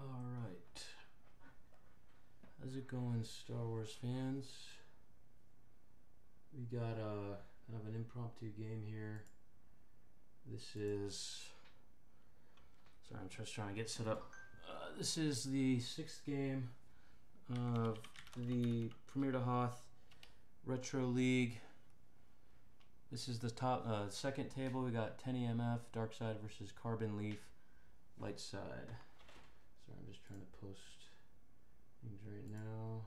Alright. How's it going, Star Wars fans? We got kind of an impromptu game here. This is... Sorry, I'm just trying to get set up. This is the 6th game of the P-Hoth Retro League. This is the top second table. We got tennymf, dark side versus CarbonLeaf, light side. Sorry, I'm just trying to post things right now.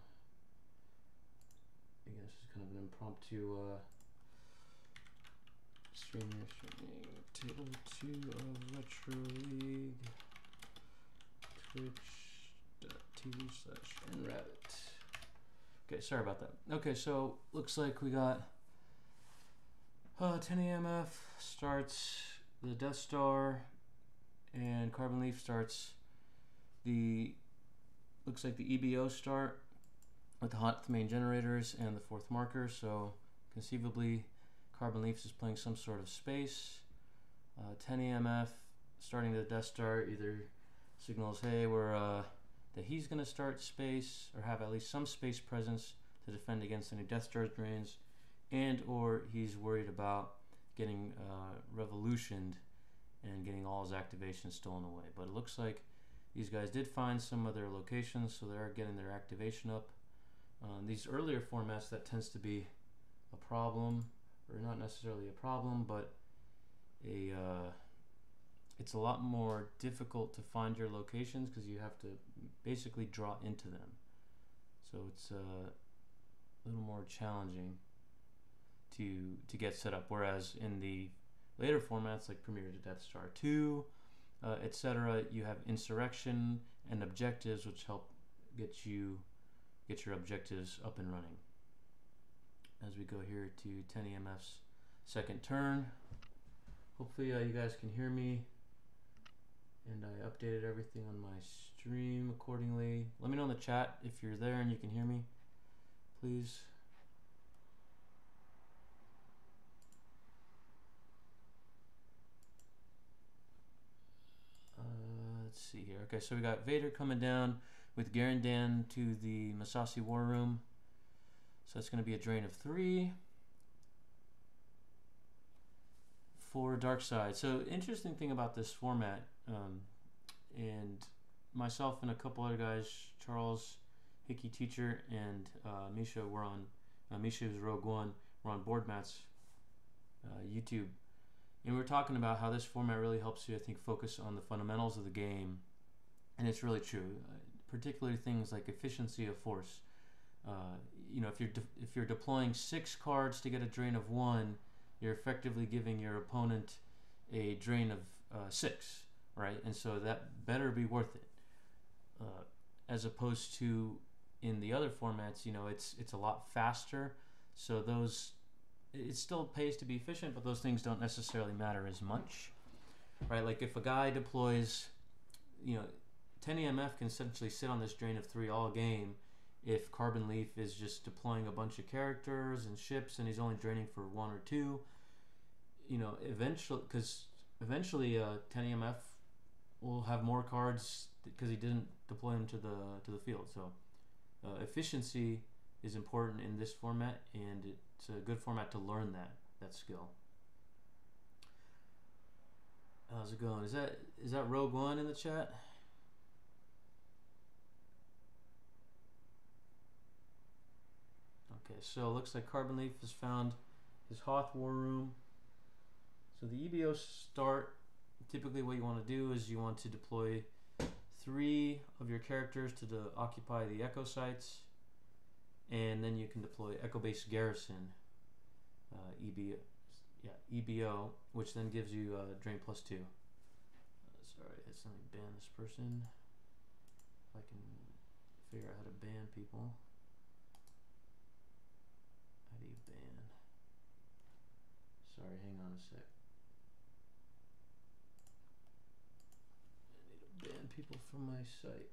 Again, this is kind of an impromptu stream here. Table 2 of Retro League. Twitch.tv/nrabbit. Okay, sorry about that. Okay, so looks like we got tennymf starts the Death Star, and CarbonLeaf starts the, looks like the EBO start with the Hoth main generators and the 4th marker. So conceivably CarbonLeaf is playing some sort of space. tennymf starting the Death Star either signals, hey, that he's going to start space or have at least some space presence to defend against any Death Star drains, and or he's worried about getting revolutioned and getting all his activations stolen away. But it looks like these guys did find some of their locations, so they're getting their activation up. These earlier formats, that tends to be a problem, or not necessarily a problem, but it's a lot more difficult to find your locations because you have to basically draw into them. So it's a little more challenging to get set up. Whereas in the later formats like Premier to Death Star 2, etc., you have insurrection and objectives, which help get your objectives up and running. As we go here to tennymf's second turn, hopefully you guys can hear me, and I updated everything on my stream accordingly. Let me know in the chat if you're there and you can hear me, please. Let's see here. Okay, so we got Vader coming down with Garandan to the Masasi War Room. So that's going to be a drain of 3 for dark side. So interesting thing about this format, and myself and a couple other guys, Charles, Hickey Teacher, and Misha, were on Misha's Rogue One. We're on Boardmat's YouTube. And we're talking about how this format really helps you, I think, focus on the fundamentals of the game. And it's really true, particularly things like efficiency of force. You know, if you're deploying 6 cards to get a drain of 1, you're effectively giving your opponent a drain of 6, right? And so that better be worth it. As opposed to in the other formats, you know, it's a lot faster. So those, it still pays to be efficient, but those things don't necessarily matter as much, right? Like if a guy deploys, you know, tennymf can essentially sit on this drain of 3 all game if CarbonLeaf is just deploying a bunch of characters and ships and he's only draining for 1 or 2. You know, eventually tennymf will have more cards because he didn't deploy them to the field. So efficiency is important in this format, and it's a good format to learn that skill. How's it going? Is that Rogue One in the chat? Okay, so it looks like CarbonLeaf has found his Hoth War Room. So the EBO start, typically what you want to do is you want to deploy 3 of your characters to occupy the Echo sites, and then you can deploy Echo Base Garrison, EBO, which then gives you drain +2. Sorry, let's let me ban this person. If I can figure out how to ban people. How do you ban? Sorry, hang on a sec. I need to ban people from my site.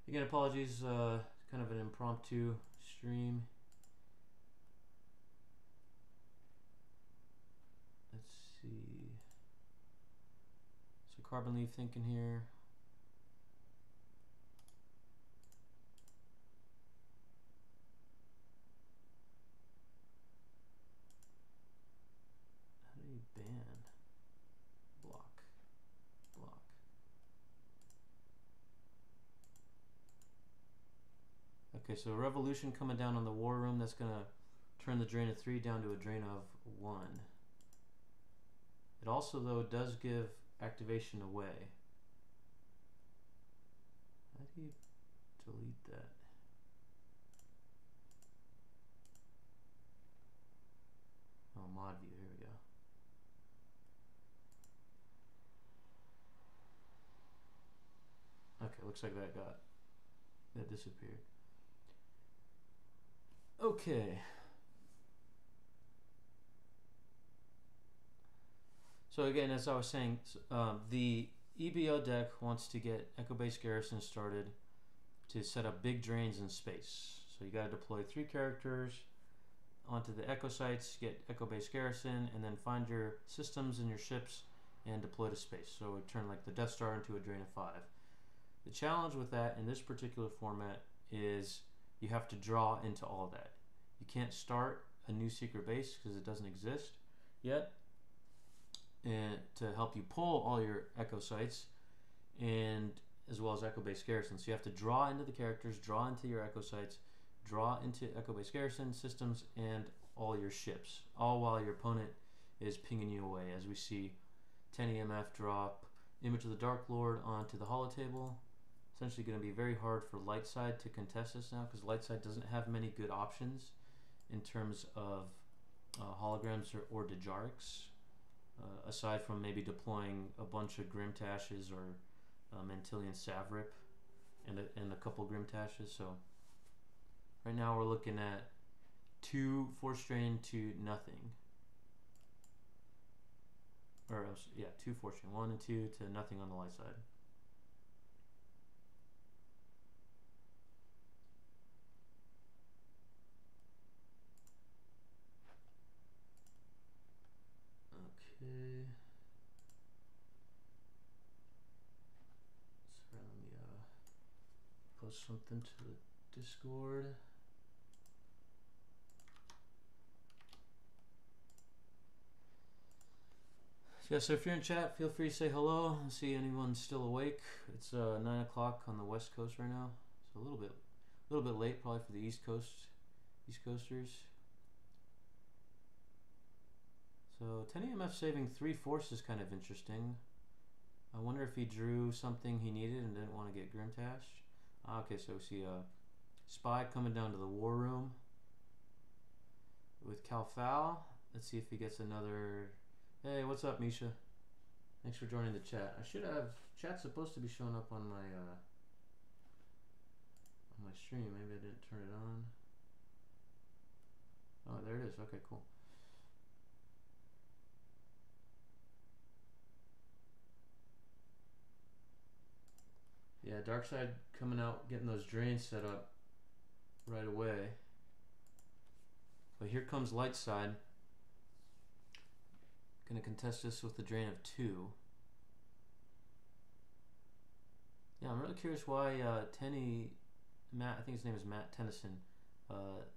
Again, apologies, kind of an impromptu stream. Let's see. So CarbonLeaf thinking here? How do you ban? Block. Block. Okay, so revolution coming down on the war room. That's going to turn the drain of 3 down to a drain of 1. It also, though, does give activation away. How do you delete that? Oh, mod view, here we go. Okay, looks like that disappeared. Okay. So again, as I was saying, the EBO deck wants to get Echo Base Garrison started to set up big drains in space. So you got to deploy 3 characters onto the Echo sites, get Echo Base Garrison, and then find your systems and your ships and deploy to space. So it would turn like the Death Star into a drain of 5. The challenge with that in this particular format is you have to draw into all of that. You can't start a new secret base because it doesn't exist yet, and to help you pull all your Echo sites, and as well as Echo Base Garrison. So you have to draw into the characters, draw into your Echo sites, draw into Echo Base Garrison systems, and all your ships, all while your opponent is pinging you away. As we see tennymf drop Image of the Dark Lord onto the holotable. Essentially going to be very hard for light side to contest this now, because light side doesn't have many good options in terms of holograms or Dejarics, aside from maybe deploying a bunch of Grimtashes or Mantilian Savrip and a couple Grimtashes. So right now we're looking at 2 force drain to nothing. Or yeah, 2 force drain, 1 and 2 to nothing on the light side. Okay. Sorry, let me post something to the Discord. Yeah, so if you're in chat, feel free to say hello. I see anyone's still awake. It's 9 o'clock on the West Coast right now, so a little bit late probably for the East Coasters. So tennymf saving 3 force is kind of interesting. I wonder if he drew something he needed and didn't want to get Grimtash. Okay, so we see a Spy coming down to the War Room with Calfal. Let's see if he gets another. Hey, what's up, Misha? Thanks for joining the chat. I should have chat's supposed to be showing up on my stream. Maybe I didn't turn it on. Oh, there it is. Okay, cool. Yeah, dark side coming out, getting those drains set up right away. But here comes light side. Gonna contest this with the drain of 2. Yeah, I'm really curious why Matt, I think his name is Matt Tennyson,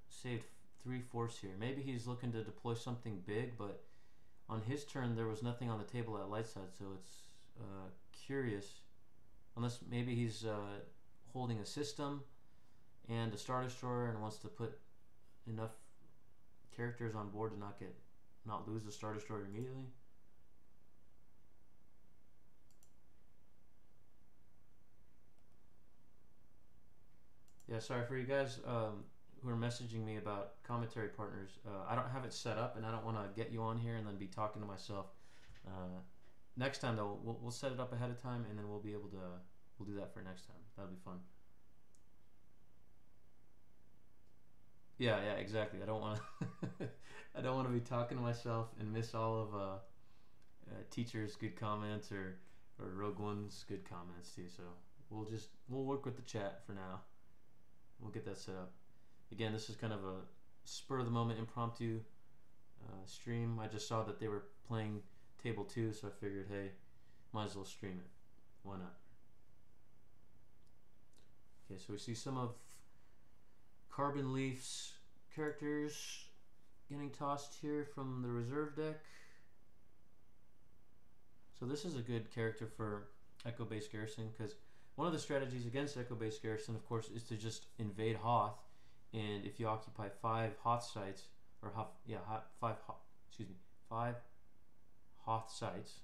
saved 3 force here. Maybe he's looking to deploy something big, but on his turn there was nothing on the table at light side, so it's curious. Unless maybe he's holding a system and a Star Destroyer and wants to put enough characters on board to not lose the Star Destroyer immediately. Yeah, sorry for you guys who are messaging me about commentary partners. I don't have it set up, and I don't want to get you on here and then be talking to myself. Next time though, we'll set it up ahead of time, and then we'll be able to we'll do that for next time. That'll be fun. Yeah, exactly. I don't want to I don't want to be talking to myself and miss all of teacher's good comments or Rogue One's good comments too. So we'll work with the chat for now. We'll get that set up. Again, this is kind of a spur of the moment impromptu stream. I just saw that they were playing table 2, so I figured, hey, might as well stream it. Why not? Okay, so we see some of CarbonLeaf's characters getting tossed here from the reserve deck. So this is a good character for Echo-based Garrison, because one of the strategies against Echo-based Garrison, of course, is to just invade Hoth, and if you occupy 5 Hoth sites, or five Hoth sites,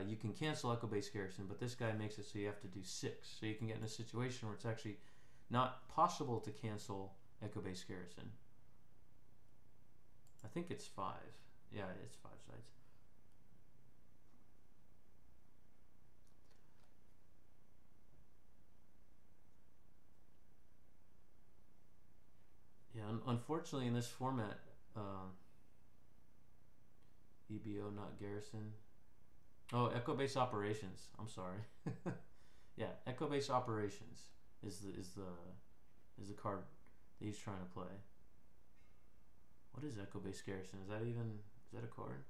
you can cancel Echo-based Garrison, but this guy makes it so you have to do 6. So you can get in a situation where it's actually not possible to cancel Echo-based Garrison. I think it's 5. Yeah, it's 5 sites. Yeah, unfortunately in this format, EBO, not Garrison. Oh, Echo-based Operations. I'm sorry. Yeah, Echo-based Operations is the card that he's trying to play. What is Echo-based Garrison? Is that a card?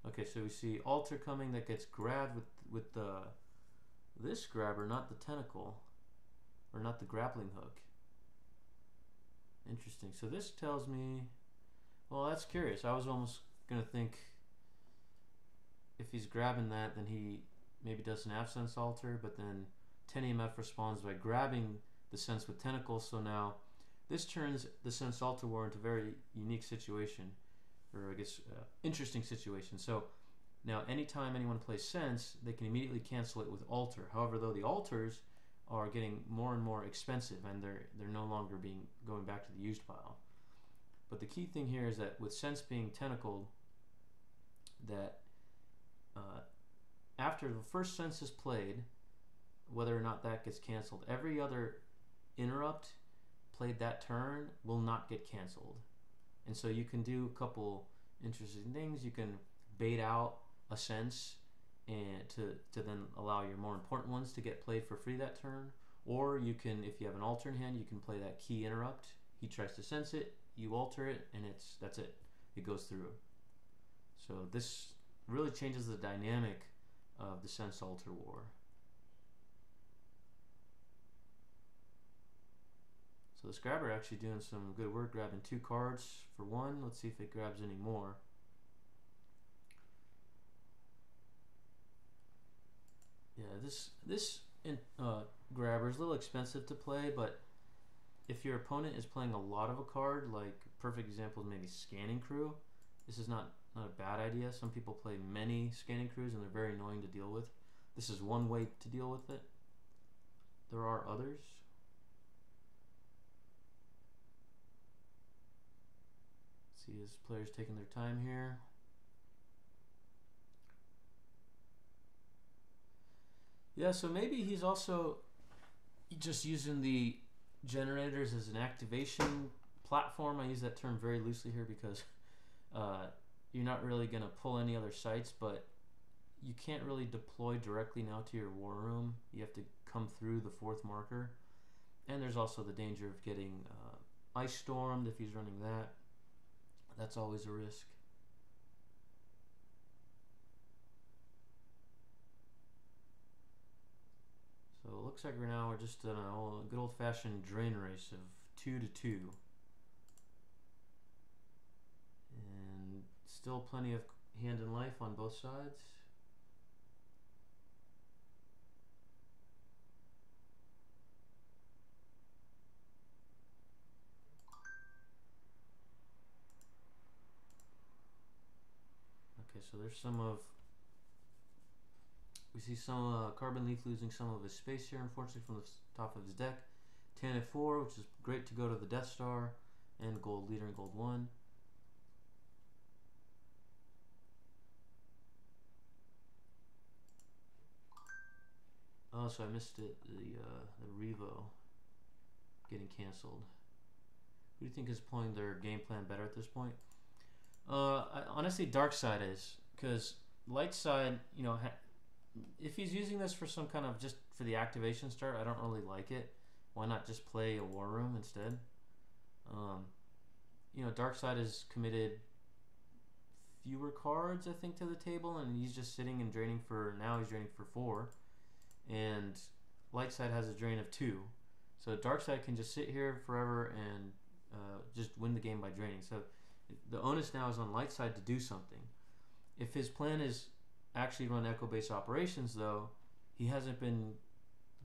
Okay, so we see Altar coming that gets grabbed with this grabber, not the tentacle, or not the grappling hook. Interesting. So this tells me, well, that's curious. I was almost gonna think if he's grabbing that, then he maybe does an absence altar, but then tennymf responds by grabbing the sense with tentacles. So now this turns the sense altar war into a very unique situation, or I guess interesting situation. So now anytime anyone plays sense, they can immediately cancel it with altar. However, though, the altars are getting more and more expensive, and they're no longer going back to the used pile. But the key thing here is that with sense being tentacled, that after the first sense is played, whether or not that gets canceled, every other interrupt played that turn will not get canceled. And so you can do a couple interesting things. You can bait out a sense and to then allow your more important ones to get played for free that turn. Or you can, if you have an altar in hand, you can play that key interrupt. He tries to sense it, you alter it, and that's it. It goes through. So this really changes the dynamic of the sense altar war. So this grabber actually doing some good work, grabbing 2 cards for 1. Let's see if it grabs any more. Yeah, this grabber is a little expensive to play, but if your opponent is playing a lot of a card, like perfect example is maybe Scanning Crew, this is not a bad idea. Some people play many Scanning Crews and they're very annoying to deal with. This is one way to deal with it. There are others. See his players taking their time here. Yeah, so maybe he's also just using the generators as an activation platform. I use that term very loosely here because you're not really going to pull any other sites, but you can't really deploy directly now to your war room. You have to come through the 4th marker. And there's also the danger of getting ice stormed if he's running that. That's always a risk. So it looks like right now we're just in a good old-fashioned drain race of 2 to 2. And still plenty of hand in life on both sides. Okay, so there's some of, we see some CarbonLeaf losing some of his space here, unfortunately, from the top of his deck. tennymf, which is great to go to the Death Star, and gold leader and gold 1. Oh, so I missed it. The Revo getting canceled. Who do you think is playing their game plan better at this point? Honestly, dark side is, because light side, you know, if he's using this for some kind of just for the activation start, I don't really like it. Why not just play a war room instead? You know, dark side has committed fewer cards, I think, to the table, and he's just sitting and draining for, now he's draining for 4, and light side has a drain of 2. So dark side can just sit here forever and just win the game by draining. So the onus now is on light side to do something. If his plan is actually run echo based operations, though, he hasn't been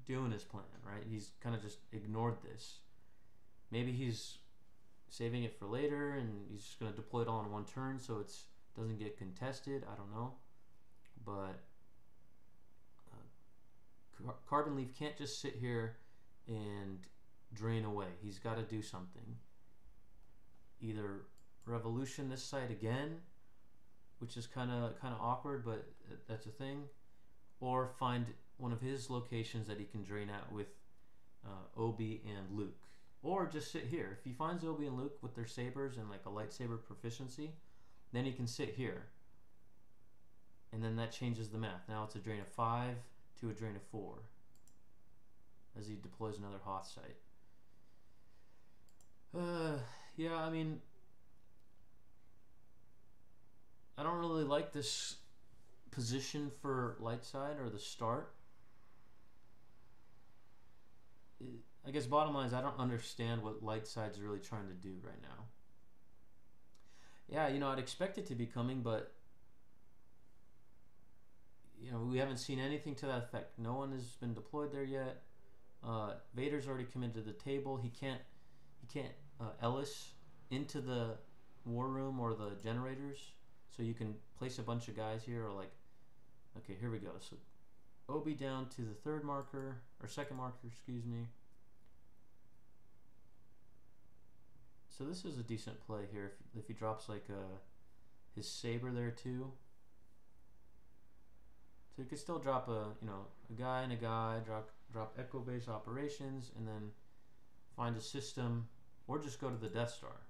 doing his plan, right? He's kind of just ignored this. Maybe he's saving it for later and he's just going to deploy it all in one turn so it doesn't get contested. I don't know. But CarbonLeaf can't just sit here and drain away. He's got to do something. Either revolution this side again, which is kind of awkward, but that's a thing, or find one of his locations that he can drain out with Obi and Luke. Or just sit here. If he finds Obi and Luke with their sabers and like a lightsaber proficiency, then he can sit here. And then that changes the math. Now it's a drain of 5 to a drain of 4 as he deploys another Hoth site. Yeah, I mean, I don't really like this position for light side or the start. I guess bottom line is I don't understand what light side's really trying to do right now. Yeah, you know, I'd expect it to be coming, but you know, we haven't seen anything to that effect. No one has been deployed there yet. Vader's already come into the table. He can't Ellis into the war room or the generators, so you can place a bunch of guys here, or like, okay, here we go. So Obi down to the third marker, or second marker, excuse me. So this is a decent play here if he drops like his saber there too. So you could still drop a guy and a guy, drop echo base operations, and then find a system, or just go to the Death Star.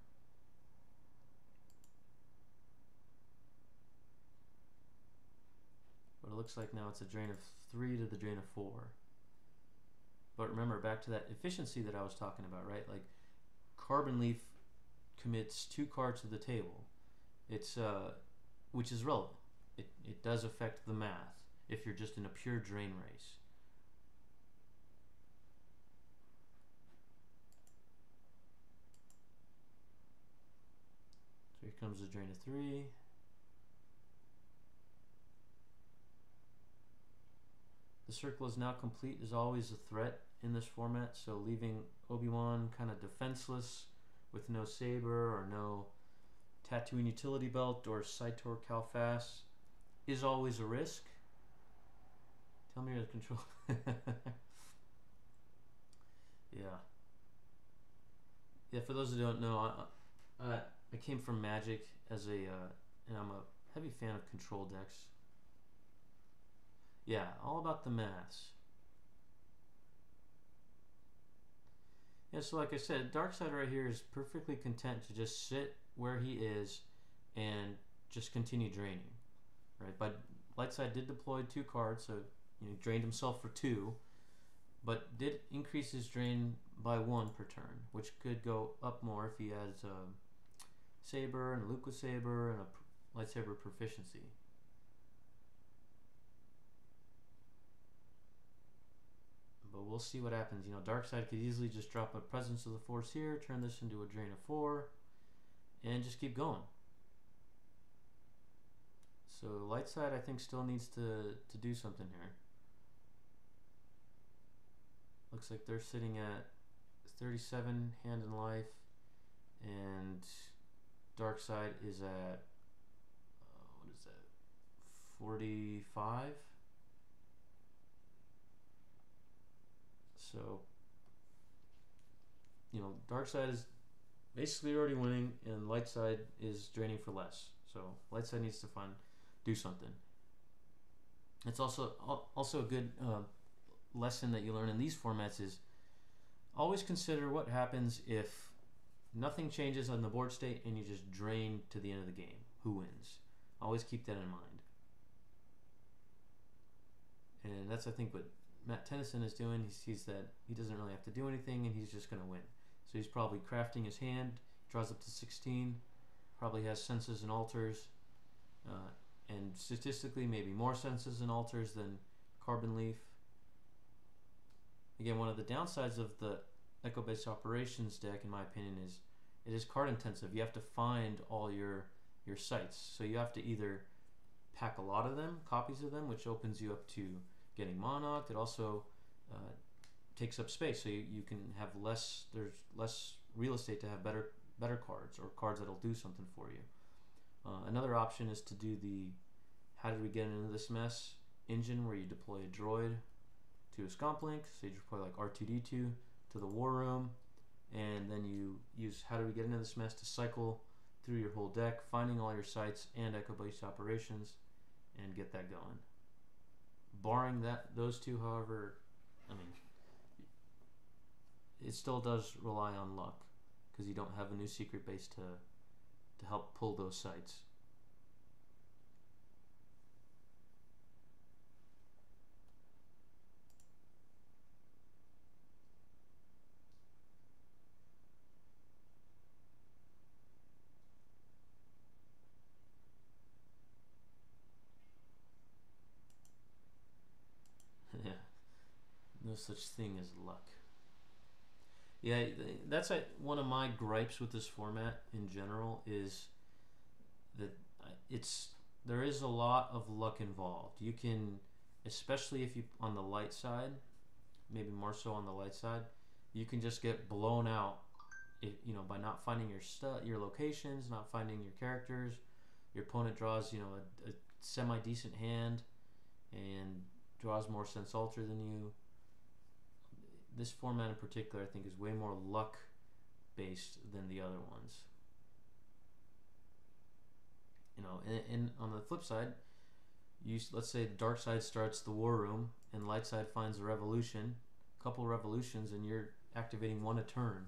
But it looks like now it's a drain of 3 to the drain of 4. But remember, back to that efficiency that I was talking about, right? Like CarbonLeaf commits 2 cards to the table. It's which is relevant. It does affect the math if you're just in a pure drain race. So here comes the drain of 3. The circle is now complete is always a threat in this format, so leaving Obi-Wan kind of defenseless with no saber or no Tatooine utility belt or Saitor Calfas is always a risk. Tell me your control. Yeah, for those who don't know, I came from Magic as a and I'm a heavy fan of control decks. Yeah, all about the maths. Yeah, so like I said, Darkseid right here is perfectly content to just sit where he is and just continue draining, right? But Lightside did deploy 2 cards, so he drained himself for 2, but did increase his drain by 1 per turn, which could go up more if he has Saber and Luke with Saber and a lightsaber proficiency. But we'll see what happens. You know, Darkseid could easily just drop a Presence of the Force here, turn this into a drain of 4, and just keep going. So Lightside, I think, still needs to do something here. Looks like they're sitting at 37 hand in life, and Darkseid is at what is that? 45. So, you know, Darkseid is basically already winning, and Lightside is draining for less. So Lightside needs to do something. It's also a good lesson that you learn in these formats is always consider what happens if nothing changes on the board state and you just drain to the end of the game. Who wins? Always keep that in mind. And that's, I think, what Matt Tennyson is doing. He sees that he doesn't really have to do anything and he's just going to win. So he's probably crafting his hand, draws up to 16, probably has senses and altars, and statistically maybe more senses and alters than CarbonLeaf. Again, one of the downsides of the Echo-based operations deck, in my opinion, is it is card intensive. You have to find all your sites, so you have to either pack a lot of them, copies of them, which opens you up to getting monarched. It also takes up space, so you can have less. There's less real estate to have better cards, or cards that'll do something for you. Another option is to do the how did we get into this mess engine, where you deploy a droid to a scomp link. So you deploy like R2D2 to the war room, and then you use how do we get into this mess to cycle through your whole deck, finding all your sites and Echo-based operations, and get that going. Barring those two, however, I mean, it still does rely on luck, because you don't have a new secret base to help pull those sites. Yeah, no such thing as luck. Yeah, that's one of my gripes with this format in general, is that there is a lot of luck involved. You can, especially if you on the light side, maybe more so on the light side, you can just get blown out, by not finding your locations, not finding your characters. Your opponent draws, a semi decent hand and draws more sense alter than you. This format in particular, I think, is way more luck based than the other ones. And on the flip side, let's say the dark side starts the war room and light side finds a revolution, a couple of revolutions, and you're activating one a turn,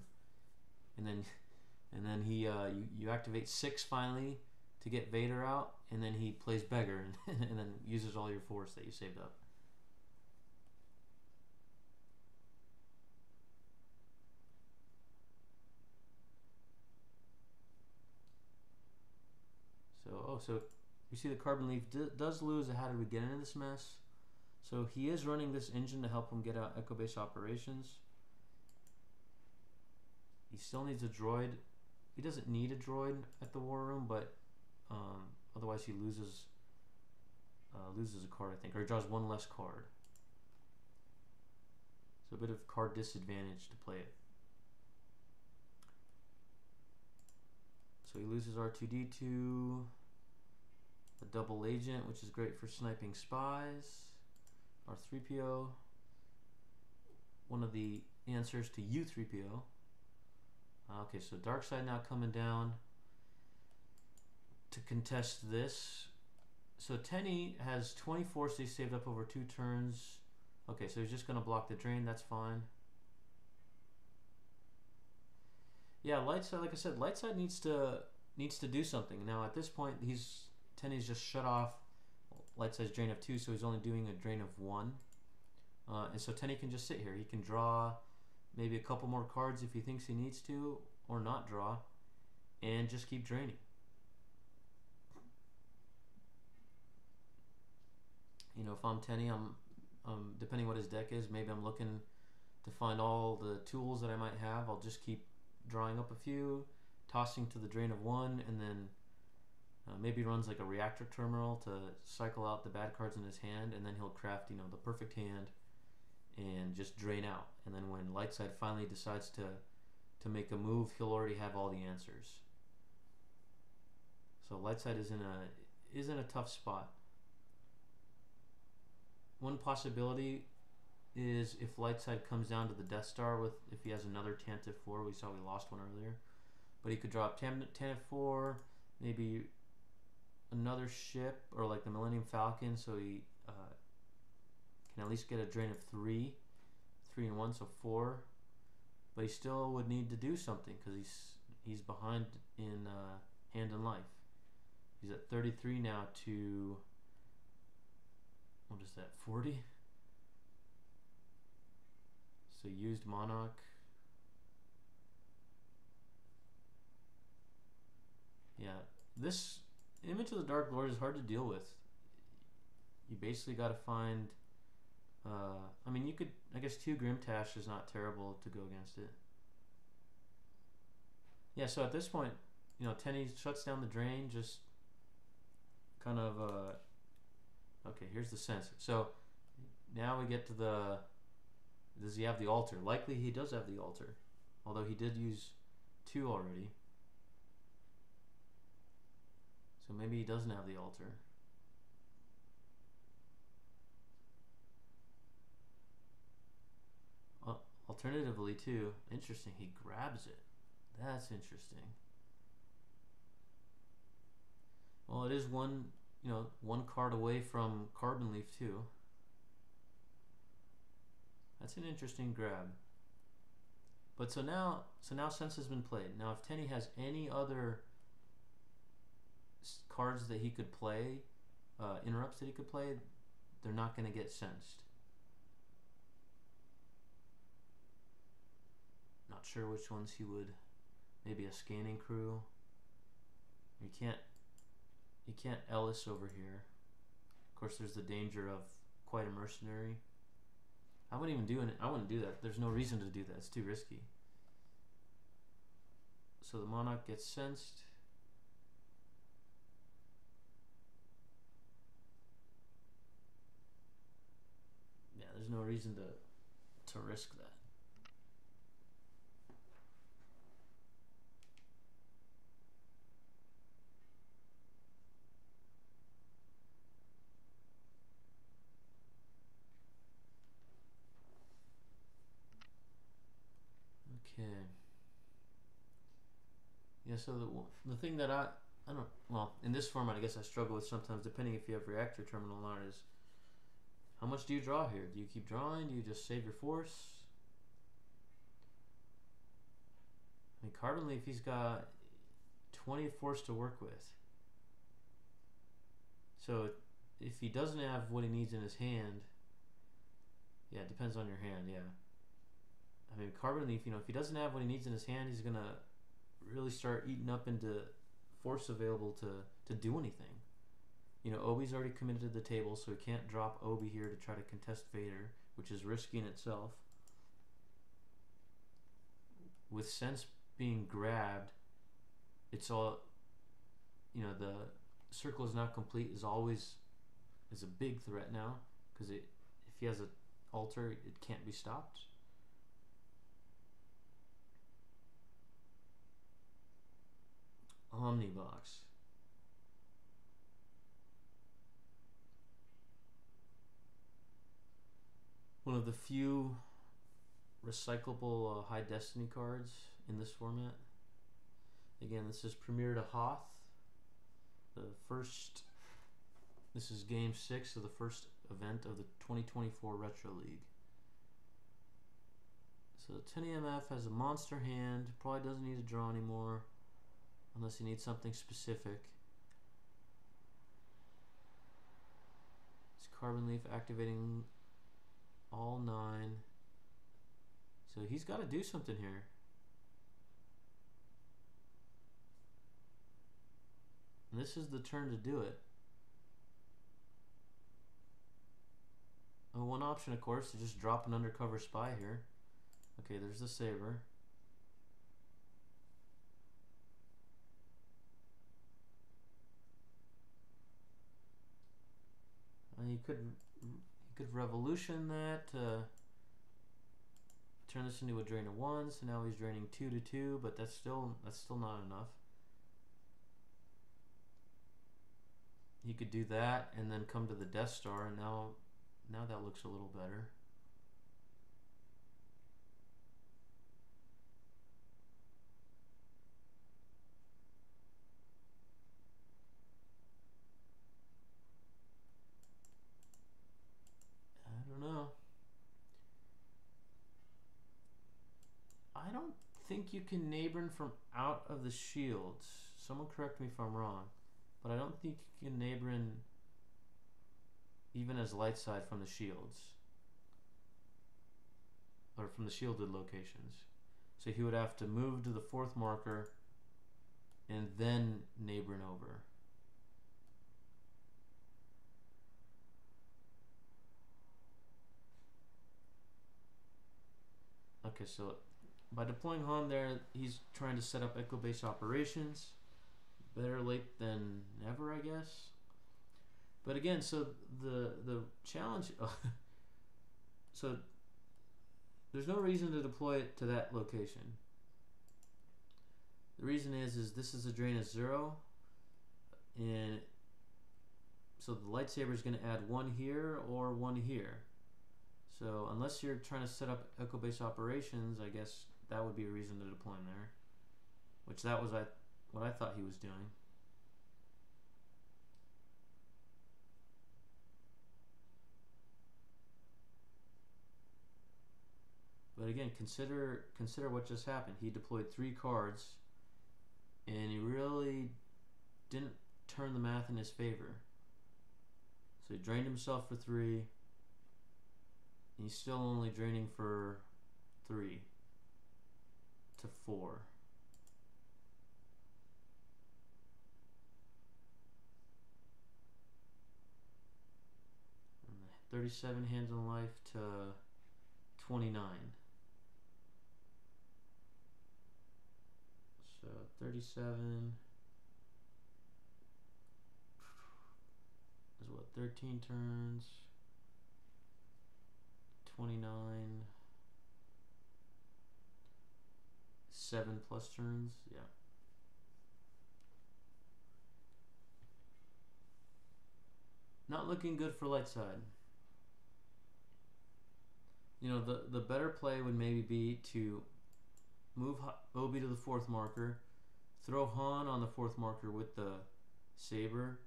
and then you activate 6 finally to get Vader out, and then he plays beggar and then uses all your force that you saved up. So you see the CarbonLeaf does lose a how did we get into this mess. So he is running this engine to help him get out Echo-based operations. He still needs a droid. He doesn't need a droid at the war room, but otherwise he loses a card, I think, or he draws one less card. So a bit of card disadvantage to play it. So he loses R2D2, a double agent, which is great for sniping spies, R3PO, one of the answers to U3PO. Okay, so dark side now coming down to contest this. So Tenny has 24 stays saved up over 2 turns. Okay, so he's just going to block the drain. That's fine. Yeah, light side, like I said, light side needs to do something. Now at this point, Tenny's just shut off light side's drain of 2, so he's only doing a drain of 1. And so Tenny can just sit here. He can draw maybe a couple more cards if he thinks he needs to, or not draw, and just keep draining. If I'm Tenny, I'm depending what his deck is, maybe I'm looking to find all the tools that I might have. I'll just keep drawing up a few, tossing to the drain of 1, and then maybe runs like a reactor terminal to cycle out the bad cards in his hand, and then he'll craft the perfect hand and just drain out. And then when light side finally decides to make a move, he'll already have all the answers. So light side is in a tough spot. One possibility is if light side comes down to the Death Star if he has another Tantive 4. We saw we lost one earlier, but he could drop Tantive 4, maybe another ship, or like the Millennium Falcon, so he can at least get a drain of 3 and 1, so 4. But he still would need to do something, because he's behind in Hand and Life. He's at 33 now to, what is that, 40? So used Monarch. Yeah, this Image of the Dark Lord is hard to deal with. You basically got to find. I mean, you could. I guess 2 Grimtash is not terrible to go against it. Yeah. So at this point, you know, Tenny shuts down the drain. Just kind of. Okay. Here's the sense. So now we get to the. Does he have the altar? Likely he does have the altar, although he did use 2 already. So maybe he doesn't have the altar. Alternatively, too, interesting, he grabs it. That's interesting. Well, it is one, you know, 1 card away from CarbonLeaf, too. That's an interesting grab. But so now Sense has been played. Now, if Tenny has any other cards that he could play, interrupts that he could play, they're not going to get sensed. Not sure which ones he would. Maybe a scanning crew. You can't Ellis over here. Of course, there's the danger of quite a mercenary. I wouldn't even do it. I wouldn't do that. There's no reason to do that. It's too risky. So the Monarch gets sensed. Yeah, there's no reason to risk that. Okay. Yeah, so the thing that I don't, well, in this format I guess I struggle with sometimes, depending if you have reactor terminal or not, is how much do you draw here? Do you keep drawing? Do you just save your force? I mean, CarbonLeaf, he's got 20 force to work with. So if he doesn't have what he needs in his hand, yeah, it depends on your hand, yeah. I mean, CarbonLeaf, you know, if he doesn't have what he needs in his hand, he's going to really start eating up into force available to do anything. You know, Obi's already committed to the table, so he can't drop Obi here to try to contest Vader, which is risky in itself. With Sense being grabbed, it's all, you know, the circle is not complete is a big threat now, because if he has an altar, it can't be stopped. Omnibox. One of the few recyclable high destiny cards in this format. Again, this is Premier to Hoth. This is game 6 of the first event of the 2024 Retro League. So tennymf has a monster hand, probably doesn't need to draw anymore, unless he needs something specific. It's CarbonLeaf activating all 9. So he's got to do something here. And this is the turn to do it. One option, of course, to just drop an undercover spy here. Okay, there's the saber. You could revolution that, turn this into a drain of 1, so now he's draining 2 to 2, but that's still not enough. He could do that and then come to the Death Star, and now that looks a little better. I don't know. I don't think you can Nabrin from out of the shields. Someone correct me if I'm wrong, but I don't think you can Nabrin even as light side from the shields, or from the shielded locations. So he would have to move to the 4th marker and then Nabrin over. Okay, so by deploying Han there, he's trying to set up echo base operations. Better late than never, I guess. But again, so the challenge, so there's no reason to deploy it to that location. The reason is this is a drain of 0, and so the lightsaber is going to add 1 here or 1 here. So unless you're trying to set up echo base operations, I guess that would be a reason to deploy him there, which that was what I thought he was doing. But again, consider what just happened. He deployed 3 cards, and he really didn't turn the math in his favor. So he drained himself for 3. And he's still only draining for 3 to 4. And 37 hands on life to 29. So 37 is what, 13 turns, 29, 7 plus turns, yeah. Not looking good for light side. You know, the better play would maybe be to move Obi to the 4th marker, throw Han on the 4th marker with the saber,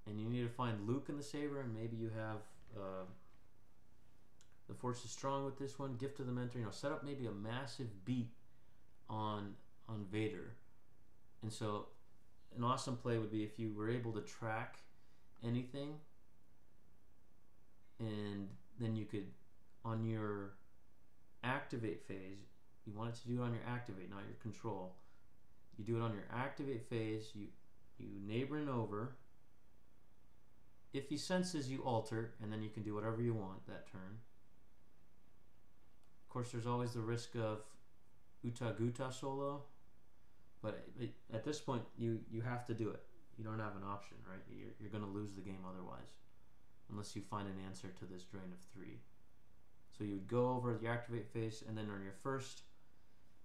and you need to find Luke in the saber, and maybe you have the Force is strong with this one, Gift of the Mentor, you know, set up maybe a massive beat on Vader. And so an awesome play would be if you were able to track anything, and then you could, on your activate phase, you want it to do it on your activate, not your control. You do it on your activate phase, you neighbor and over. If he senses, you alter, and then you can do whatever you want that turn. Of course, there's always the risk of Uta Guta solo, but at this point, you have to do it. You don't have an option, right? You're going to lose the game otherwise, unless you find an answer to this drain of 3. So you would go over the activate phase, and then on your first,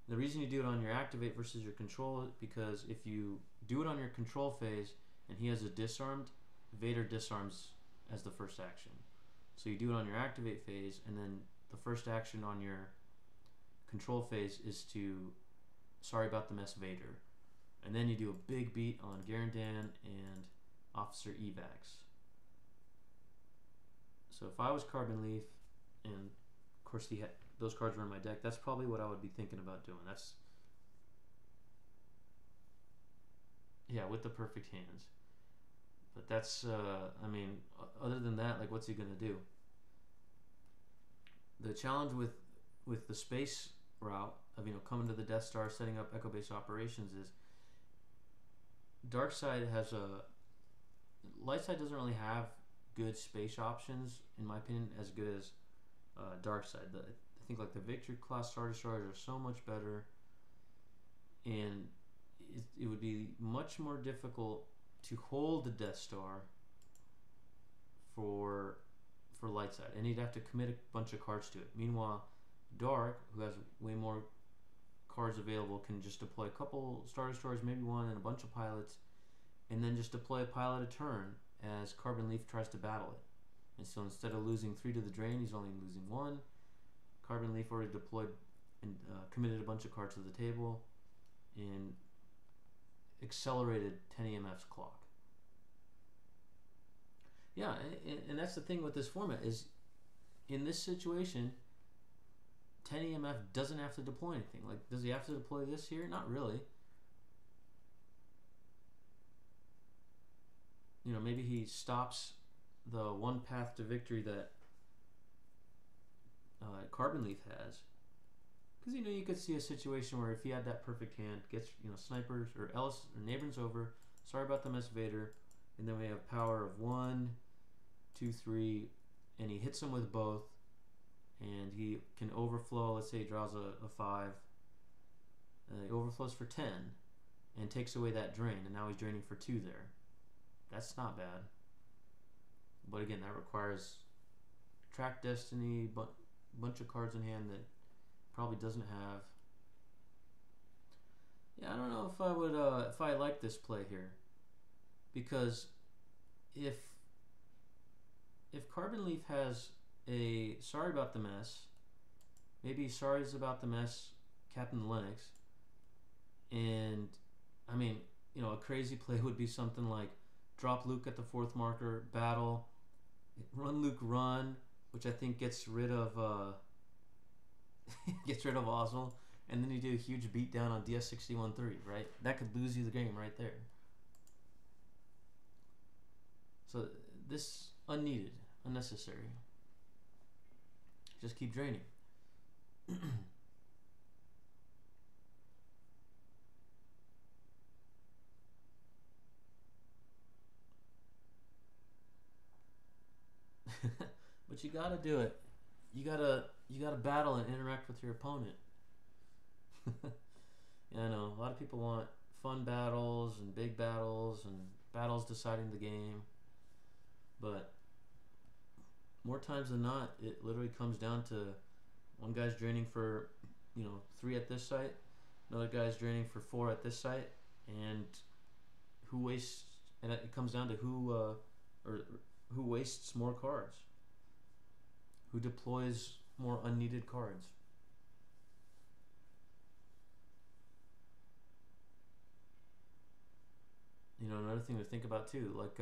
the reason you do it on your activate versus your control is because if you do it on your control phase and he has a disarmed, Vader disarms as the first action. So you do it on your activate phase, and then the first action on your control phase is to sorry about the mess Vader. And then you do a big beat on Garandan and Officer Evax. So if I was CarbonLeaf, and of course those cards were in my deck, that's probably what I would be thinking about doing. That's, yeah, with the perfect hands. But that's, I mean, other than that, like, what's he going to do? The challenge with the space route of, you know, coming to the Death Star, setting up echo base operations is Darkseid has Lightside doesn't really have good space options, in my opinion, as good as Darkseid. I think like the Victor class Star Destroyers are so much better, and it would be much more difficult to hold the Death Star for Lightside, and he'd have to commit a bunch of cards to it. Meanwhile, Dark, who has way more cards available, can just deploy a couple Star Destroyers, maybe one, and a bunch of pilots, and then just deploy a pilot a turn as CarbonLeaf tries to battle it. And so instead of losing 3 to the drain, he's only losing 1. CarbonLeaf already deployed and committed a bunch of cards to the table and accelerated tennymf's clock. Yeah, and that's the thing with this format is, in this situation, tennymf doesn't have to deploy anything. Like, does he have to deploy this here? Not really. You know, maybe he stops the one path to victory that CarbonLeaf has. Because, you know, you could see a situation where if he had that perfect hand, gets, you know, snipers or Ellis or Neighbor's over, sorry about the mess Vader, and then we have power of 1, 2, 3, and he hits him with both, and he can overflow. Let's say he draws a 5, he overflows for 10 and takes away that drain, and now he's draining for 2 there. That's not bad. But again, that requires Track Destiny, but bunch of cards in hand that probably doesn't have. Yeah, I don't know if I would if I like this play here, because if CarbonLeaf has a sorry about the mess, maybe sorry's about the mess, Captain Lennox, and I mean, you know, a crazy play would be something like drop Luke at the 4th marker, battle, run Luke, run, which I think gets rid of Oswald, and then you do a huge beatdown on DS61-3, right? That could lose you the game right there. So this unneeded, unnecessary. Just keep draining. But you gotta do it. You gotta battle and interact with your opponent. Yeah, I know. A lot of people want fun battles and big battles and battles deciding the game. But more times than not, it literally comes down to one guy's draining for, 3 at this site, another guy's draining for 4 at this site, and who wastes. And it comes down to who wastes more cards, who deploys more unneeded cards. Another thing to think about too, like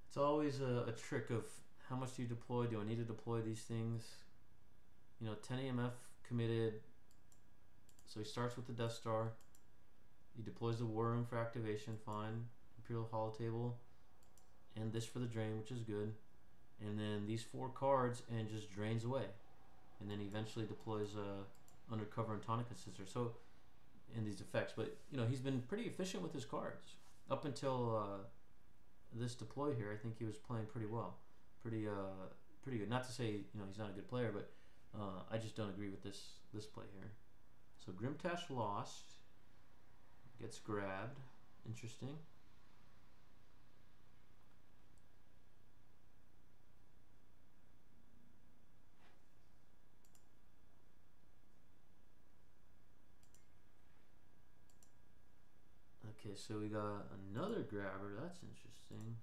it's always a trick of how much do you deploy? Do I need to deploy these things? tennymf committed, so he starts with the Death Star. He deploys the War Room for activation, fine. Imperial Holotable, and this for the drain, which is good. And then these 4 cards, and just drains away. And then eventually deploys Undercover and Tonic Scissor. So, in these effects, but he's been pretty efficient with his cards up until this deploy here. I think he was playing pretty well, pretty good. Not to say he's not a good player, but I just don't agree with this play here. So Grimtash lost, gets grabbed. Interesting. Okay, so we got another grabber. That's interesting.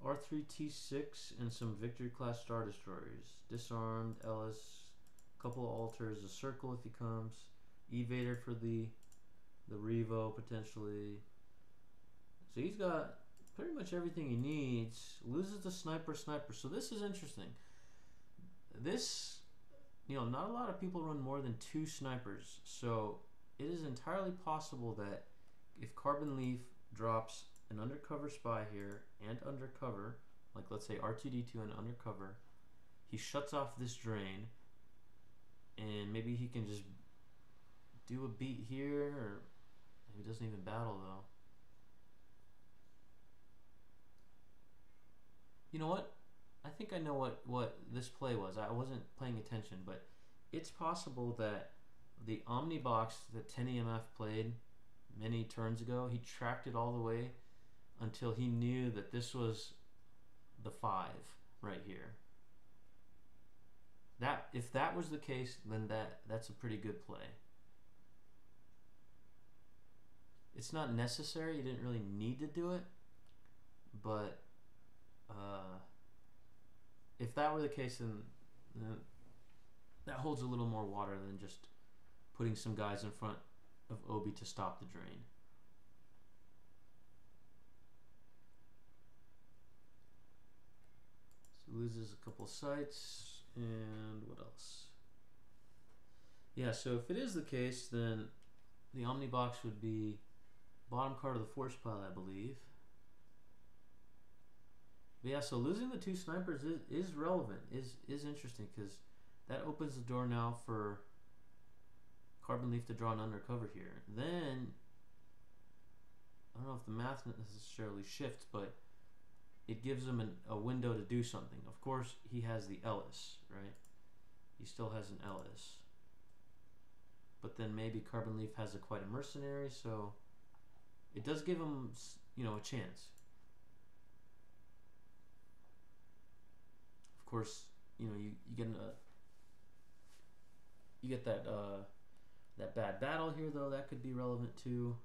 R3T6 and some Victory class Star Destroyers. Disarmed, Ellis, couple of altars, a circle if he comes, Evader for the Revo potentially. So he's got pretty much everything he needs. Loses the sniper. So this is interesting. This, not a lot of people run more than 2 snipers. So it is entirely possible that if CarbonLeaf drops an undercover spy here and undercover, like let's say R2D2 and undercover, he shuts off this drain, and maybe he can just do a beat here, or he doesn't even battle though. You know what? I think I know what this play was. I wasn't paying attention, but it's possible that the Omnibox that tennymf played many turns ago, he tracked it all the way until he knew that this was the 5 right here. That if that was the case, then that's a pretty good play. It's not necessary. You didn't really need to do it, but if that were the case, then that holds a little more water than just putting some guys in front of Obi to stop the drain. So loses a couple sites, and what else? Yeah, so if it is the case, then the Omnibox would be bottom card of the force pile, I believe. But yeah, so losing the 2 snipers is relevant, is interesting, because that opens the door now for CarbonLeaf to draw an undercover here. Then, I don't know if the math necessarily shifts, but it gives him a window to do something. Of course, he has the Ellis, right? He still has an Ellis. But then maybe CarbonLeaf has quite a mercenary, so it does give him, you know, a chance. Of course, you know, you get that that bad battle here, though. That could be relevant too.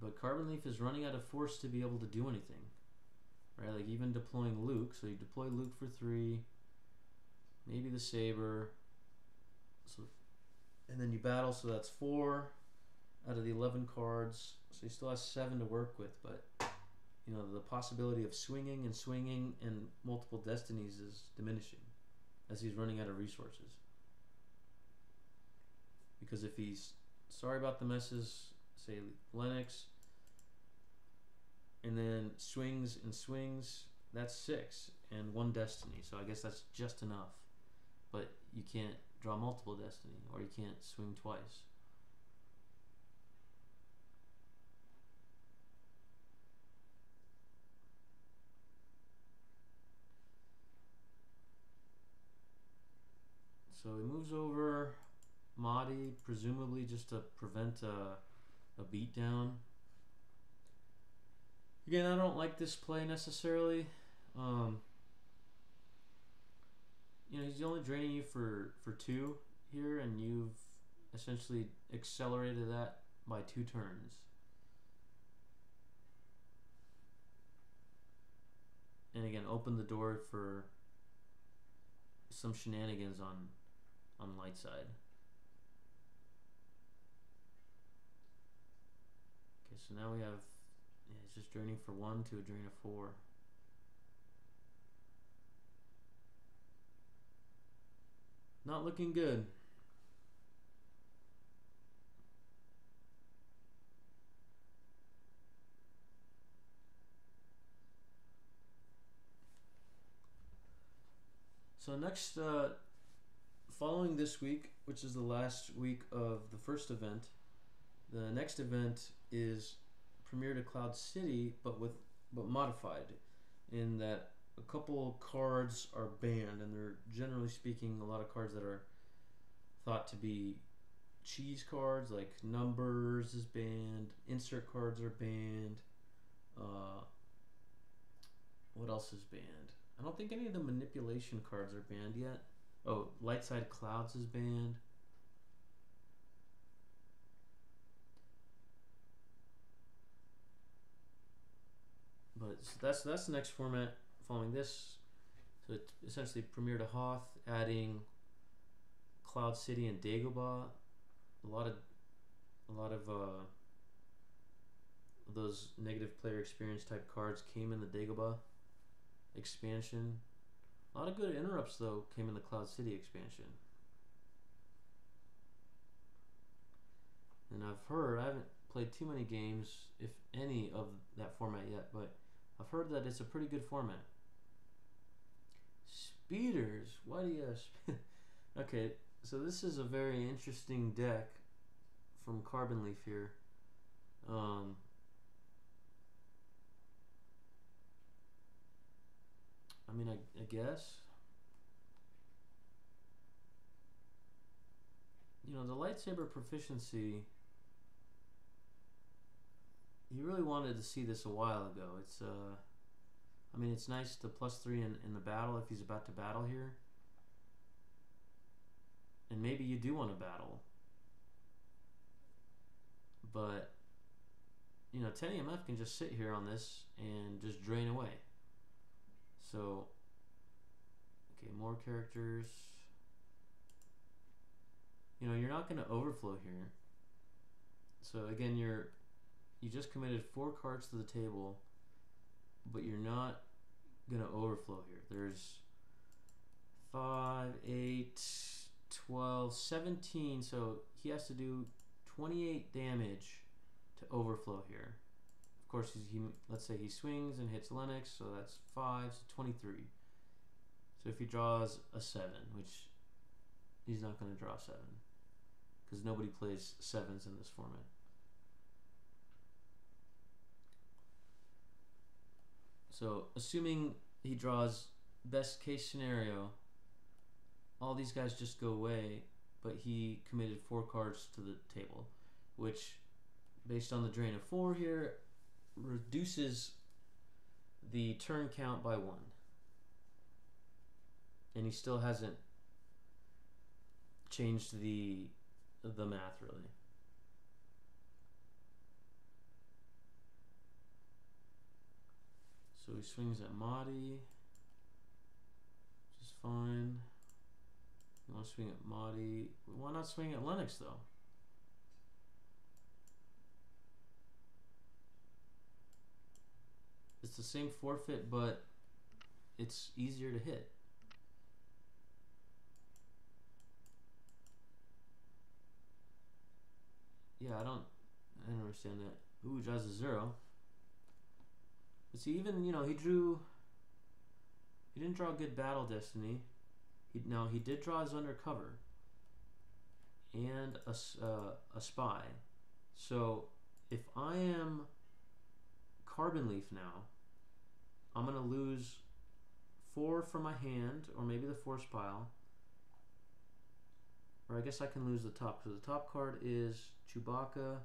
But CarbonLeaf is running out of force to be able to do anything, right? Like even deploying Luke. So you deploy Luke for 3, maybe the Saber. So, and then you battle. So that's 4 out of the 11 cards. So he still has 7 to work with, but you know the possibility of swinging and multiple destinies is diminishing as he's running out of resources. Because if he's sorry about the messes, say Lennox, and then swings and swings, that's 6 and 1 destiny. So I guess that's just enough. But you can't draw multiple destiny, or you can't swing twice. So he moves over Mahdi, presumably just to prevent a beatdown. Again, I don't like this play necessarily. You know, he's only draining you for 2 here, and you've essentially accelerated that by 2 turns. And again, open the door for some shenanigans on light side. Okay, so now we have, yeah, it's just draining for 1 to a drain of 4. Not looking good. So next, following this week, which is the last week of the first event, the next event is Premier to Cloud City, but modified, in that a couple cards are banned, and they're generally speaking a lot of cards that are thought to be cheese cards, like numbers is banned, insert cards are banned. What else is banned? I don't think any of the manipulation cards are banned yet. Oh, Light Side Clouds is banned. But that's the next format following this. So it's essentially Premier to Hoth, adding Cloud City and Dagobah. A lot of those negative player experience type cards came in the Dagobah expansion. A lot of good interrupts though came in the Cloud City expansion. And I haven't played too many games, if any, of that format yet, but I've heard that it's a pretty good format. Speeders, why do you okay, so this is a very interesting deck from CarbonLeaf here. I mean, I guess, you know, the lightsaber proficiency, you really wanted to see this a while ago. It's I mean, it's nice to +3 in the battle if he's about to battle here, and maybe you do want to battle, but you know, tennymf can just sit here on this and just drain away. So, okay, more characters. You know, you're not going to overflow here. So again, you just committed 4 cards to the table, but you're not going to overflow here. There's 5, 8, 12, 17. So he has to do 28 damage to overflow here. Of course, let's say he swings and hits Lennox, so that's 5, so 23. So if he draws a 7, which he's not going to draw 7, because nobody plays 7s in this format. So assuming he draws best case scenario, all these guys just go away, but he committed 4 cards to the table, which, based on the drain of 4 here, reduces the turn count by 1. And he still hasn't changed the math, really. So he swings at Mahdi, which is fine. You want to swing at Mahdi. Why not swing at Lennox, though? It's the same forfeit, but it's easier to hit. Yeah, I don't understand that. Ooh, draws a 0. But see, even, you know, he didn't draw good Battle Destiny. He did draw his Undercover and a Spy. So if I am CarbonLeaf now, I'm gonna lose 4 from my hand, or maybe the force pile. Or I guess I can lose the top, because the top card is Chewbacca,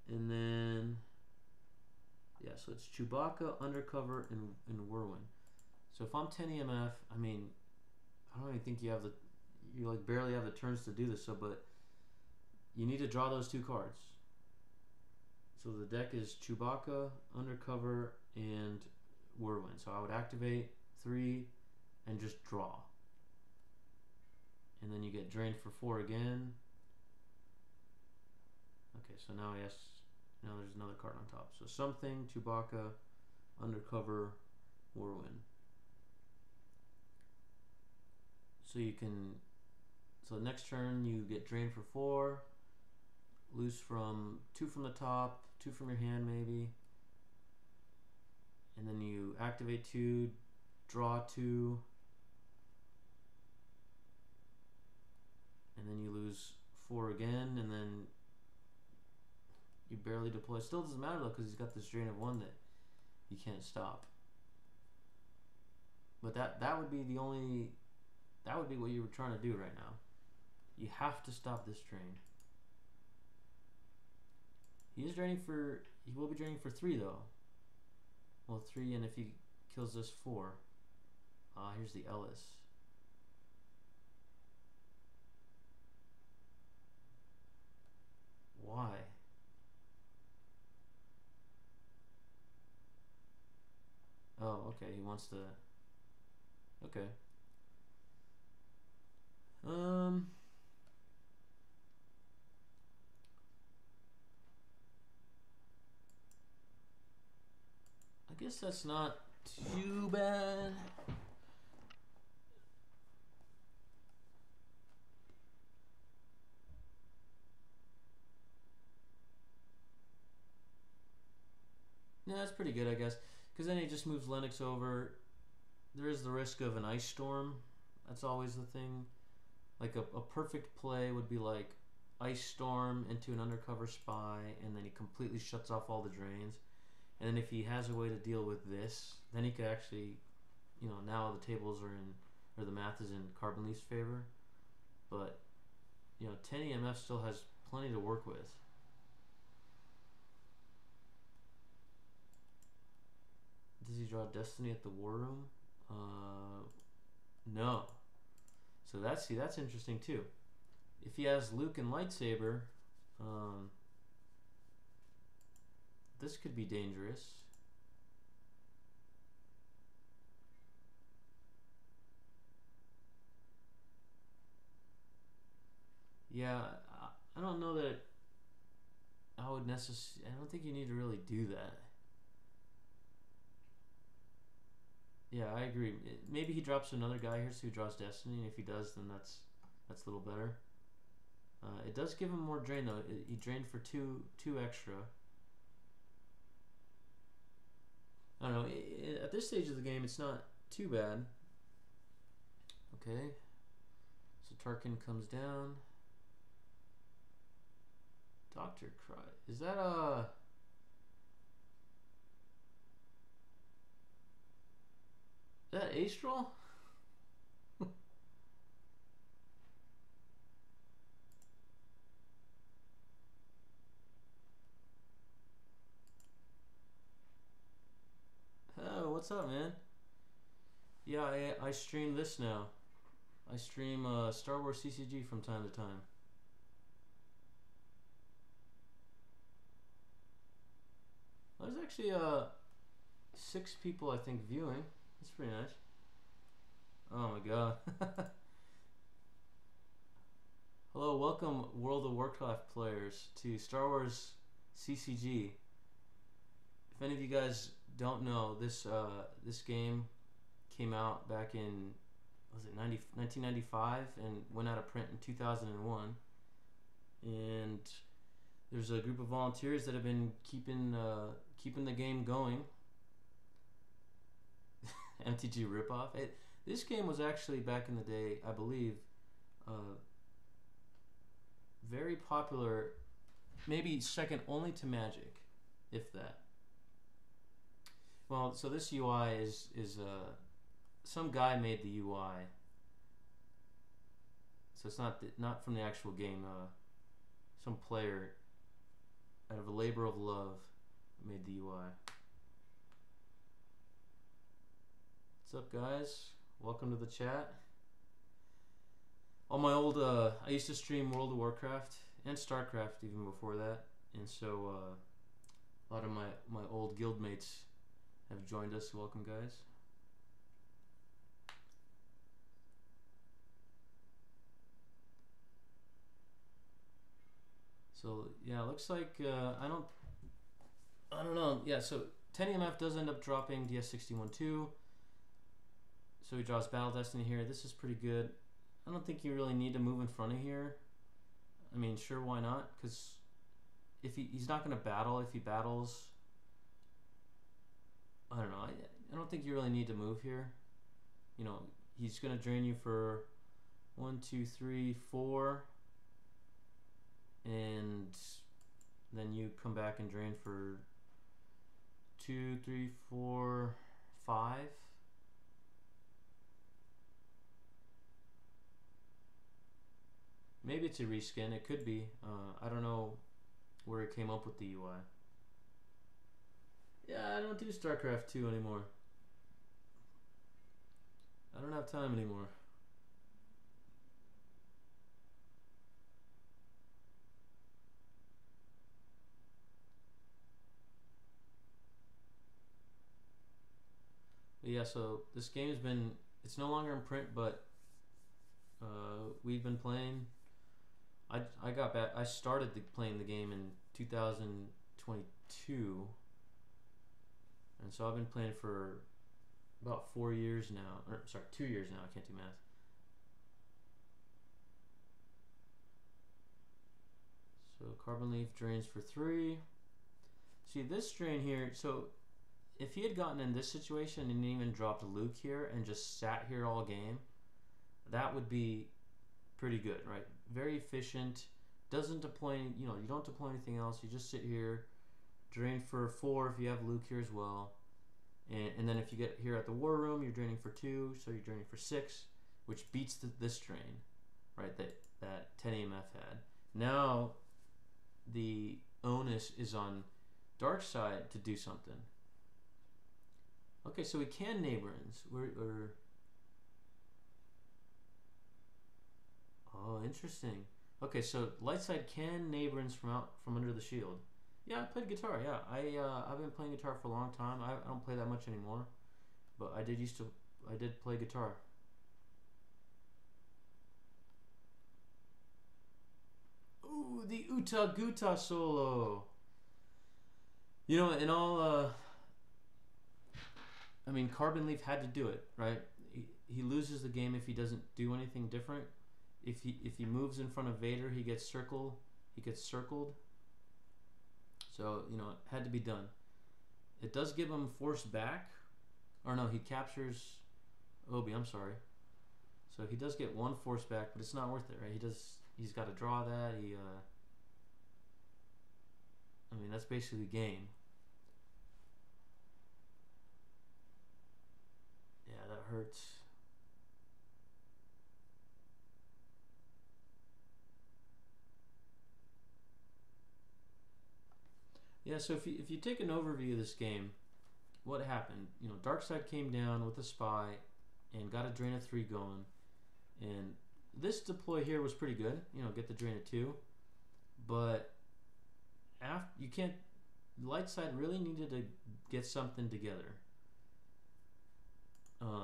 and then, yeah, so it's Chewbacca, Undercover, and Whirlwind. So if I'm tennymf, I mean, I don't even think you like barely have the turns to do this, so, but you need to draw those 2 cards. So the deck is Chewbacca, Undercover, and Whirlwind. So I would activate 3 and just draw. And then you get drained for 4 again. Okay, so now now there's another card on top. So something, Chewbacca, Undercover, Whirlwind. So you can, so next turn you get drained for 4, lose from 2 from the top, 2 from your hand maybe, and then you activate 2, draw 2, and then you lose 4 again, and then you barely deploy. Still doesn't matter though, because he's got this drain of 1 that you can't stop. But that would be the only, that would be what you were trying to do right now. You have to stop this drain. He will be draining for 3 though. Well, 3, and if he kills this 4. Here's the Ellis. Why? Oh, okay, he wants to, okay. I guess that's not too bad. Yeah, that's pretty good, I guess. Because then he just moves Lennox over. There is the risk of an Ice Storm. That's always the thing. Like a perfect play would be like Ice Storm into an Undercover Spy, and then he completely shuts off all the drains. And then if he has a way to deal with this, then he could actually, you know, now the tables are in, or the math is in CarbonLeaf's favor. But, you know, tennymf still has plenty to work with. Does he draw Destiny at the War Room? No. So that's interesting too. If he has Luke and Lightsaber, this could be dangerous. Yeah, I don't know that I would necessarily. I don't think you need to really do that. Yeah, I agree. Maybe he drops another guy here, so he draws Destiny, and if he does, then that's a little better. It does give him more drain though. He drained for two extra. I don't know. At this stage of the game, it's not too bad. Okay. So Tarkin comes down. Dr. Cry. Is that a... that Astral? Oh, what's up, man? Yeah, I stream this now. I stream Star Wars CCG from time to time. There's actually 6 people I think viewing. That's pretty nice. Oh my god. Hello, welcome World of Warcraft players to Star Wars CCG. If any of you guys don't know, this game came out back in, was it 1995 and went out of print in 2001. And there's a group of volunteers that have been keeping the game going. MTG ripoff. This game was actually back in the day, I believe, very popular, maybe second only to Magic, if that. Well, so this UI is some guy made the UI, so it's not from the actual game. Some player, out of a labor of love, made the UI. What's up, guys? Welcome to the chat. All my old, I used to stream World of Warcraft and StarCraft even before that, and so a lot of my old guild mates have joined us. Welcome, guys. So yeah, it looks like I don't know. Yeah, so tennymf does end up dropping DS61-2. So he draws Battle Destiny here. This is pretty good. I don't think you really need to move in front of here. I mean, sure, why not? Because if he's not going to battle. If he battles, I don't know. I don't think you really need to move here. You know, he's going to drain you for 1, 2, 3, 4. And then you come back and drain for 2, 3, 4, 5. Maybe it's a reskin. It could be. I don't know where it came up with the UI. Yeah, I don't do StarCraft 2 anymore. I don't have time anymore. But yeah, so this game's been, it's no longer in print, but we've been playing. I got back. I started playing the game in 2022, and so I've been playing for about 4 years now. Or sorry, 2 years now. I can't do math. So CarbonLeaf drains for 3. See this drain here. So if he had gotten in this situation and even dropped Luke here and just sat here all game, that would be pretty good, right? Very efficient. Doesn't deploy, you know, you don't deploy anything else. You just sit here, drain for 4 if you have Luke here as well. And then if you get here at the war room, you're draining for 2, so you're draining for 6, which beats this drain, right? That tennymf had. Now the onus is on dark side to do something. Okay, so we can neighborins. Oh, interesting. Okay, so light side can neighborins from under the shield. Yeah, I played guitar. Yeah, I've been playing guitar for a long time. I don't play that much anymore, but I did play guitar. Ooh, the Uta Guta solo. You know, in all, I mean, CarbonLeaf had to do it, right? He loses the game if he doesn't do anything different. If he moves in front of Vader, he gets circled. So, you know, it had to be done. It does give him force back. Or no, he captures Obi, I'm sorry. So he does get 1 force back, but it's not worth it, right? He's got to draw that. I mean, that's basically game. Yeah, that hurts. Yeah, so if you take an overview of this game, what happened? You know, Darkside came down with a spy and got a drain of 3 going. And this deploy here was pretty good. You know, get the drain of 2. But after you can't, light side really needed to get something together.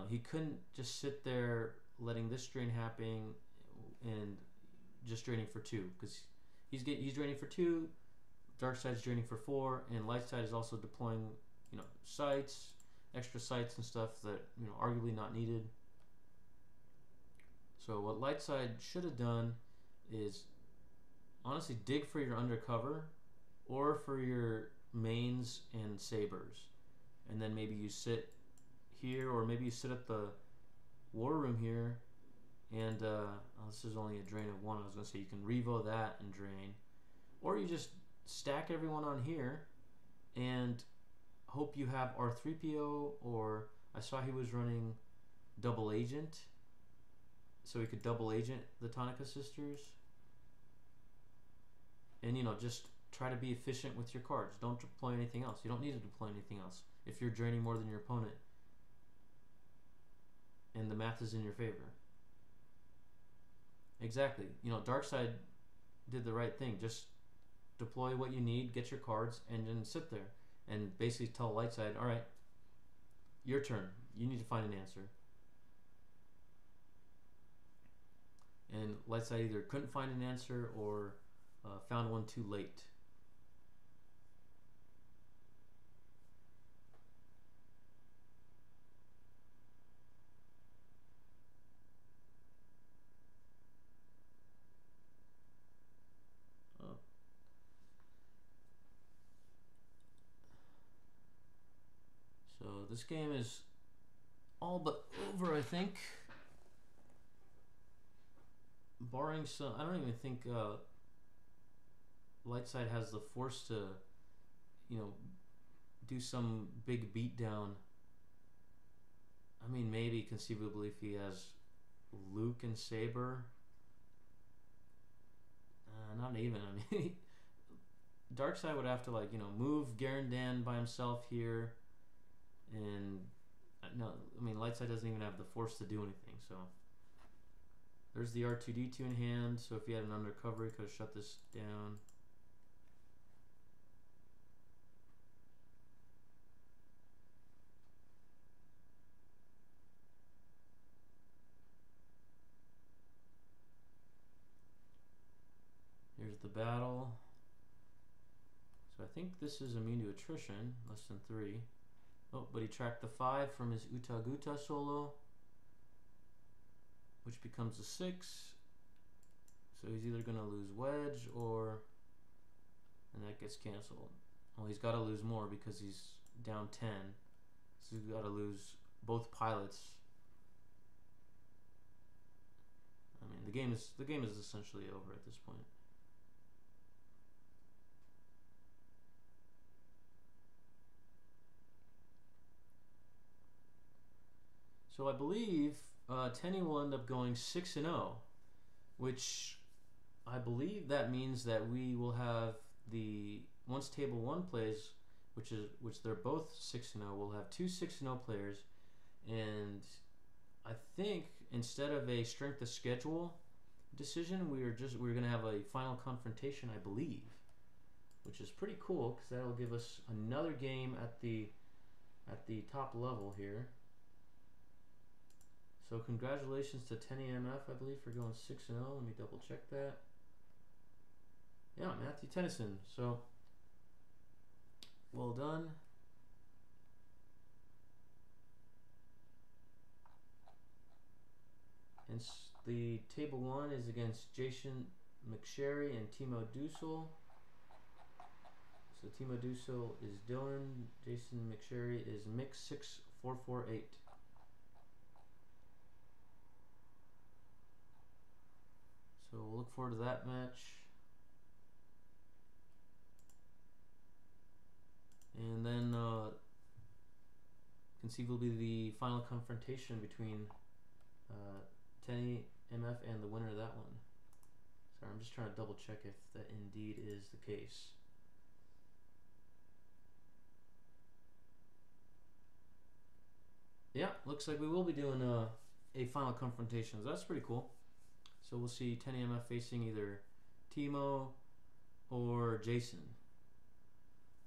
He couldn't just sit there letting this drain happen and just draining for 2, because he's draining for 2, dark side's draining for 4, and light side is also deploying, you know, sites, extra sites and stuff that, you know, arguably not needed. So what light side should have done is honestly dig for your undercover or for your mains and sabers, and then maybe you sit here, or maybe you sit at the war room here, and oh, this is only a drain of 1. I was gonna say you can revo that and drain, or you just stack everyone on here and hope you have R3PO, or I saw he was running double agent, so he could double agent the Tonica sisters, and you know, just try to be efficient with your cards. Don't deploy anything else. You don't need to deploy anything else if you're draining more than your opponent and the math is in your favor. Exactly. You know, Darkside did the right thing. Just deploy what you need, get your cards, and then sit there and basically tell Lightside, all right, your turn. You need to find an answer. And Lightside either couldn't find an answer or found one too late. So this game is all but over, I think. Barring some, I don't even think Lightside has the force to, you know, do some big beatdown. I mean, maybe conceivably if he has Luke and Saber. Not even. I mean, Darkside would have to, like, you know, move Garandan by himself here, and no, I mean, Lightside doesn't even have the force to do anything. So there's the R2D2 in hand. So if he had an undercover, he could have shut this down. Here's the battle. So I think this is immune to attrition, less than 3. Oh, but he tracked the 5 from his Uta Guta solo, which becomes a 6. So he's either going to lose Wedge or, and that gets canceled. Well, he's got to lose more because he's down 10. So he's got to lose both pilots. I mean, the game is essentially over at this point. So I believe Tenny will end up going 6-0, which I believe that means that we will have the, once table 1 plays, which they're both 6-0, we'll have 2 6-0 players, and I think instead of a strength of schedule decision, we're gonna have a final confrontation, I believe, which is pretty cool because that'll give us another game at the top level here. So congratulations to tennymf, I believe, for going 6-0. Let me double check that. Yeah, Matthew Tennyson. So well done. And the table 1 is against Jason McSherry and Timo Dussel. So Timo Dussel is Dylan. Jason McSherry is Mix6448. So we'll look forward to that match. And then conceivably the final confrontation between tennymf and the winner of that one. Sorry, I'm just trying to double check if that indeed is the case. Yeah, looks like we will be doing a final confrontation. So that's pretty cool. So we'll see tennymf facing either Timo or Jason.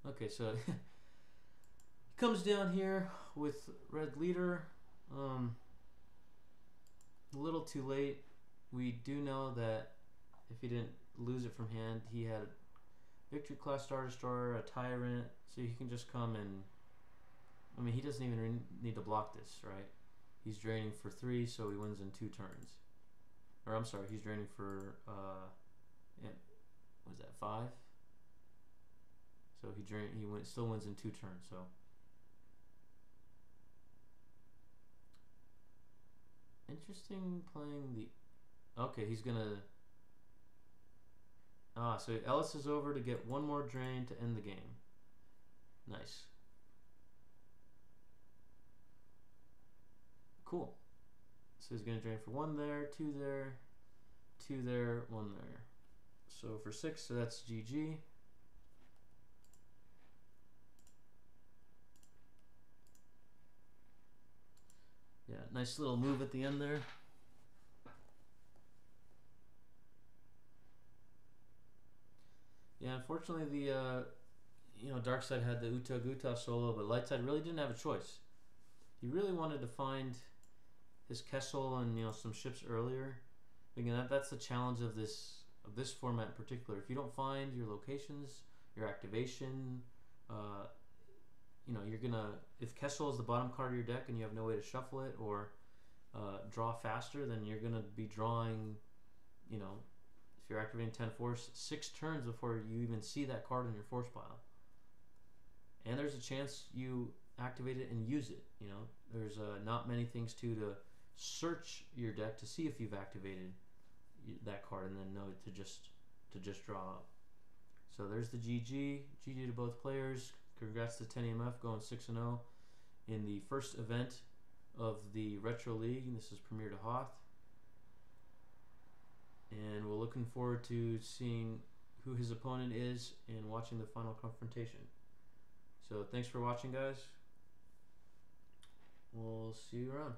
Okay, so he comes down here with red leader. A little too late. We do know that if he didn't lose it from hand, he had Victory Class Star Destroyer, a Tyrant, so he can just come and, I mean, he doesn't even need to block this, right? He's draining for 3, so he wins in 2 turns. Or I'm sorry, he's draining for, yeah, what is that, 5? So he still wins in 2 turns, so. Interesting playing the, okay, he's gonna, so Ellis is over to get 1 more drain to end the game. Nice. Cool. So he's going to drain for 1 there, 2 there, 2 there, 1 there. So for 6, so that's GG. Yeah, nice little move at the end there. Yeah, unfortunately the Darkside had the Uta solo, but Lightside really didn't have a choice. He really wanted to find his Kessel and some ships earlier. Again, that's the challenge of this format in particular. If you don't find your locations, your activation, you're gonna, if Kessel is the bottom card of your deck and you have no way to shuffle it or draw faster, then you're gonna be drawing, if you're activating 10 force, 6 turns before you even see that card in your force pile. And there's a chance you activate it and use it. There's not many things to search your deck to see if you've activated that card and then know to just draw up. So there's the GG to both players. Congrats to tennymf going 6-0 in the first event of the Retro League, and this is Premier to Hoth. And we're looking forward to seeing who his opponent is and watching the final confrontation. So thanks for watching, guys. We'll see you around.